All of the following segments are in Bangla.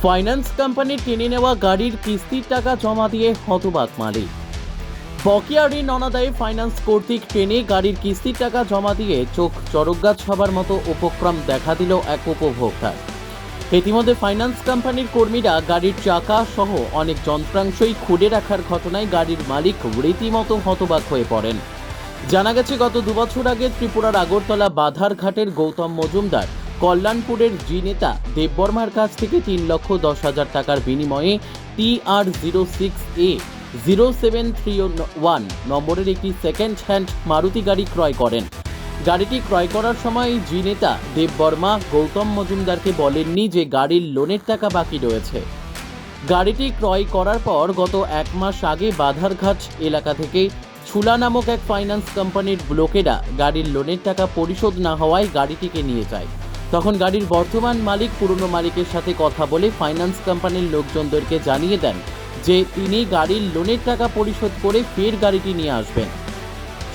ফাইন্যান্স কোম্পানির টেনে নেওয়া গাড়ির কিস্তির টাকা জমা দিয়ে হতবাক মালিক। বকেয়া ঋণ অনাদায়ে ফাইন্যান্স কর্তৃক টেনে গাড়ির কিস্তির টাকা জমা দিয়ে চোখ চড়কগাছ হবার মতো উপক্রম দেখা দিল এক উপভোক্তার। ইতিমধ্যে ফাইন্যান্স কোম্পানির কর্মীরা গাড়ির চাকা সহ অনেক যন্ত্রাংশই খুলে রাখার ঘটনায় গাড়ির মালিক রীতিমতো হতবাক হয়ে পড়েন। জানা গেছে, গত 2 বছর আগে ত্রিপুরার আগরতলা বাধারঘাটের গৌতম মজুমদার কল্যাণপুরের জি নেতা দেববর্মার কাছ থেকে 3,10,000 টাকার বিনিময়ে TR06A 0731 নম্বরের একটি সেকেন্ড হ্যান্ড মারুতি গাড়ি ক্রয় করেন। গাড়িটি ক্রয় করার সময় জি নেতা দেববর্মা গৌতম মজুমদারকে বলেননি যে গাড়ির লোনের টাকা বাকি রয়েছে। গাড়িটি ক্রয় করার পর গত 1 মাস আগে বাধারঘাট এলাকা থেকে ছুলা নামক এক ফাইন্যান্স কোম্পানির লোকেরা গাড়ির লোনের টাকা পরিশোধ না হওয়ায় গাড়িটিকে নিয়ে যায়। তখন গাড়ির বর্তমান মালিক পুরনো মালিকের সাথে কথা বলে ফাইন্যান্স কোম্পানির লোকজনদেরকে জানিয়ে দেন যে তিনি গাড়ির লোনের টাকা পরিশোধ করে ফের গাড়িটি নিয়ে আসবেন।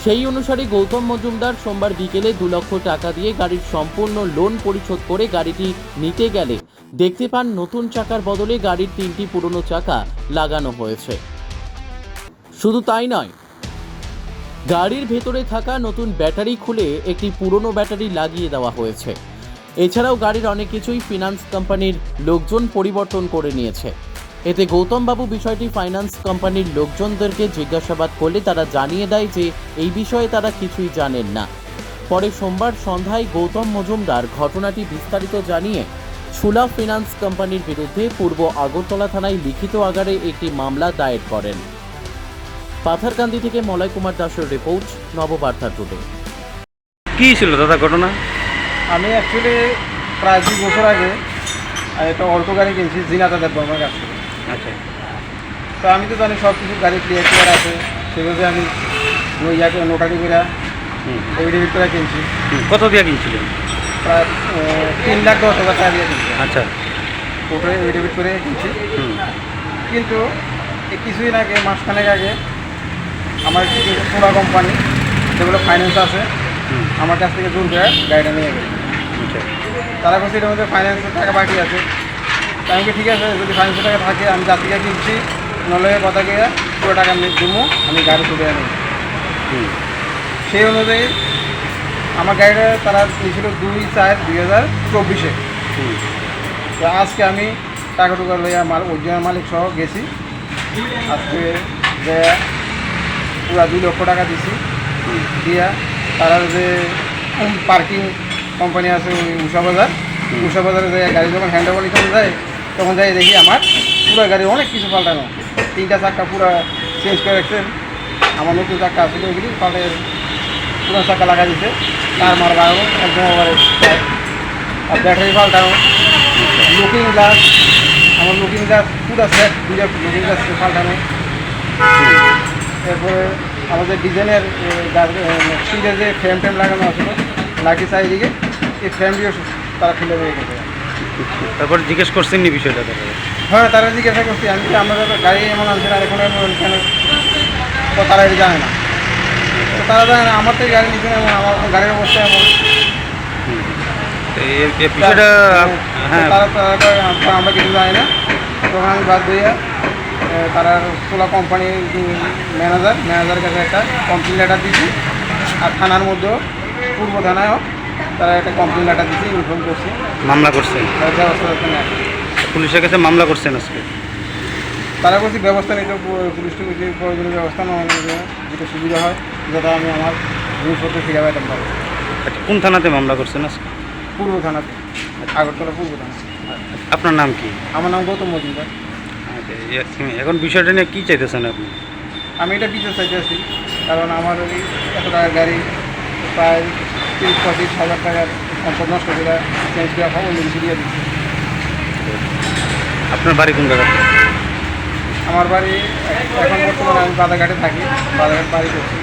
সেই অনুসারে গৌতম মজুমদার সোমবার বিকেলে 2 লক্ষ টাকা দিয়ে গাড়ির সম্পূর্ণ লোন পরিশোধ করে গাড়িটি নিতে গেলে দেখতে পান নতুন চাকার বদলে গাড়ির 3টি পুরনো চাকা লাগানো হয়েছে। শুধু তাই নয়, গাড়ির ভেতরে থাকা নতুন ব্যাটারি খুলে একটি পুরনো ব্যাটারি লাগিয়ে দেওয়া হয়েছে। এছাড়াও গাড়ির অনেক কিছুই ফিনান্স কোম্পানির লোকজন পরিবর্তন করে নিয়েছে। এতে গৌতম বাবু বিষয়টি ফাইন্যান্স কোম্পানির লোকজনদেরকে জিজ্ঞাসাবাদ করলে তারা জানিয়ে দেয় যে এই বিষয়ে তারা কিছুই জানেন না। পরে সোমবার সন্ধ্যায় গৌতম মজুমদার ঘটনাটি বিস্তারিত জানিয়ে ছুলা ফিনান্স কোম্পানির বিরুদ্ধে পূর্ব আগরতলা থানায় লিখিত আকারে একটি মামলা দায়ের করেন। পাথারকান্দি থেকে মলয় কুমার দাসের রিপোর্ট, নববার্তা টুডে। কী ছিল দাদা ঘটনা? আমি অ্যাকচুয়ালি প্রায় 2 বছর আগে একটা অল্টো গাড়ি কিনছি জিনাতা দেববর্মার কাছ থেকে। আচ্ছা, তো আমি তো জানি সব কিছু গাড়ি ক্লিয়ার আছে, সেভাবে আমি ইয়াকে নোটারি করে এভিডেভিট করে কিনছি। কত দিয়ে কিনছিলেন? প্রায় 3,10,000 টাকা দিয়ে কিনছি। আচ্ছা, ওটাই এভিডেভিট করে কিনছি। কিন্তু এই কিছুদিন আগে, মাসখানেক আগে, আমার কিছু সোনা কোম্পানি যেগুলো ফাইন্যান্স আছে আমার কাছ থেকে জোর করে গাড়িটা নিয়ে গেছে। তারা বলছে এটার মধ্যে ফাইন্যান্সের টাকা বাকি আছে। তাই আমি ঠিক আছে, যদি ফাইন্যান্সের টাকা থাকে আমি জাতিকে কিনছি, নলে কথা গিয়ে পুরো টাকা আমি দেবো, আমি গাড়ি তুলে আনি। সেই অনুযায়ী আমার গাড়িটা তারা নিয়েছিল 2/4/2024। তো আজকে আমি টাকা টুকা লইয়া অরিজিনাল মালিক সহ গেছি। আজকে যে পুরা 2 লক্ষ টাকা দিছি দিয়া তারা যে পার্কিং কোম্পানি আছে ওই উষা বাজারে যে গাড়ি যখন হ্যান্ড ওভার নিতে যায় তখন যাই দেখি আমার পুরো গাড়ি অনেক কিছু পাল্টানো, 3টা চাক্কা পুরো চেঞ্জ করে রাখছেন। আমার নতুন চাক্কা আসলে ওইগুলি পাল্টে পুরো চাক্কা লাগা দিচ্ছে, তার মার বাড়ানো একদম ওভারে, আর ব্যাটারি পাল্টানো, লুকিং গ্লাস, আমার লুকিং গ্লাস পুরো সেট, 2টা লুকিং গ্লাস পাল্টানো। এরপরে আমাদের ডিজাইনের সিটের যে ফ্রেম লাগানো আছে লাঠি চারিদিকে, এই ফ্রেমটিও তারা খুলে দিয়ে গেছে। তারপর জিজ্ঞেস করছেন নি বিষয়টা? হ্যাঁ, তারা জিজ্ঞাসা করছি আমি যে আমরা গাড়ি এমন আনছেন আর এখন কেন, তো তারা এটা জানে না। তো তারা জানে না আমার থেকে গাড়ি নিচ্ছেন এমন, আমার গাড়ির অবস্থা এমন। বিষয়টা তারা আমরা কিছু জানি না। তখন আমি বাদ দিয়ে তারা সোলা কোম্পানির ম্যানেজারের কাছে একটা কমপ্লেন লেটার দিচ্ছি, আর থানার মধ্যেও পূর্ব থানায়ও তারা একটা কমপ্লেন লেটার দিচ্ছি, ইনফর্ম করছি। মামলা করছেন? ব্যবস্থা পুলিশের কাছে মামলা করছেন আজকে? তারা বলছি ব্যবস্থা নিতে, পুলিশ প্রয়োজনীয় ব্যবস্থা নেওয়া যেটা সুবিধা হয়, যাতে আমি আমার জিনিসপত্র ফিরে পাইতে পারবো। আচ্ছা, কোন থানাতে মামলা করছেন আজকে? পূর্ব থানাতে, আগরতলা পূর্ব থানা। আপনার নাম কি? আমার নাম গৌতম মজুমদার। এখন বিষয়টা নিয়ে কী চাইতেছেন আপনি? আমি এটা বিচার চাইতে আছি, কারণ আমার ওই এত টাকার গাড়ি প্রায় 30-35 হাজার টাকার সম্পদ নষ্ট করে চেঞ্জ করে অন্য কিছু দিয়ে দিচ্ছি। আপনার বাড়ি কোন জায়গাতে? আমার বাড়ি এখন বর্তমানে আমি বাদাঘাটে থাকি, বাদাঘাট বাড়ি করছি।